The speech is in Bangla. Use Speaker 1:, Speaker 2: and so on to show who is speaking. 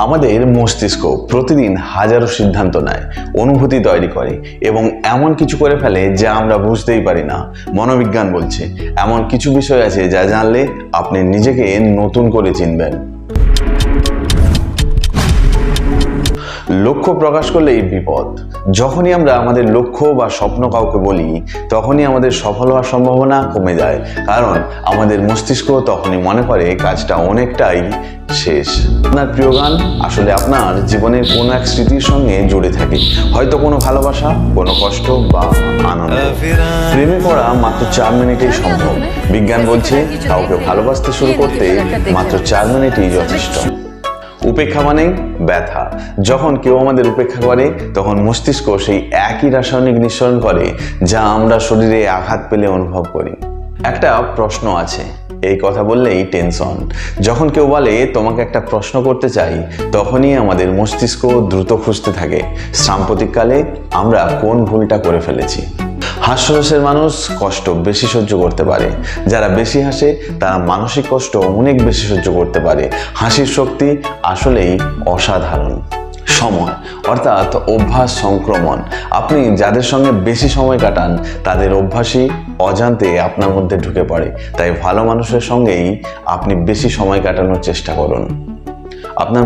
Speaker 1: আমাদের মস্তিষ্ক প্রতিদিন হাজারো সিদ্ধান্ত নেয়, অনুভূতি তৈরি করে এবং এমন কিছু করে ফেলে যা আমরা বুঝতেই পারি না। মনোবিজ্ঞান বলছে এমন কিছু বিষয় আছে যা জানলে আপনি নিজেকে নতুন করে চিনবেন। লক্ষ্য প্রকাশ করলেই বিপদ। যখনই আমরা আমাদের লক্ষ্য বা স্বপ্ন কাউকে বলি, তখনই আমাদের সফল হওয়ার সম্ভাবনা কমে যায়, কারণ আমাদের মস্তিষ্ক তখনই মনে করে কাজটা অনেকটাই শেষ। আপনার প্রিয় গান আসলে আপনার জীবনের কোনো এক স্মৃতির সঙ্গে জুড়ে থাকে, হয়তো কোনো ভালোবাসা, কোনো কষ্ট বা আনন্দ। প্রেমে পড়া মাত্র 4 মিনিটেই সম্ভব। বিজ্ঞান বলছে কাউকে ভালোবাসতে শুরু করতে মাত্র 4 মিনিটই যথেষ্ট। উপেক্ষা মানেই ব্যথা। যখন কেউ আমাদের উপেক্ষা করে, তখন মস্তিষ্ক সেই একই রাসায়নিক নিঃসরণ করে যা আমরা শরীরে আঘাত পেলে অনুভব করি। একটা প্রশ্ন আছে, এই কথা বললেই টেনশন। যখন কেউ বলে তোমাকে একটা প্রশ্ন করতে চাই, তখনই আমাদের মস্তিষ্ক দ্রুত খুঁজতে থাকে সাম্প্রতিককালে আমরা কোন ভুলটা করে ফেলেছি। হাস্যরসের মানুষ কষ্ট বেশি সহ্য করতে পারে। যারা বেশি হাসে তারা মানসিক কষ্ট অনেক বেশি সহ্য করতে পারে। হাসির শক্তি আসলেই অসাধারণ। সময় অর্থাৎ অভ্যাস সংক্রমণ। আপনি যাদের সঙ্গে বেশি সময় কাটান, তাদের অভ্যাসই অজান্তে আপনার মধ্যে ঢুকে পড়ে। তাই ভালো মানুষের সঙ্গেই আপনি বেশি সময় কাটানোর চেষ্টা করুন। আপনার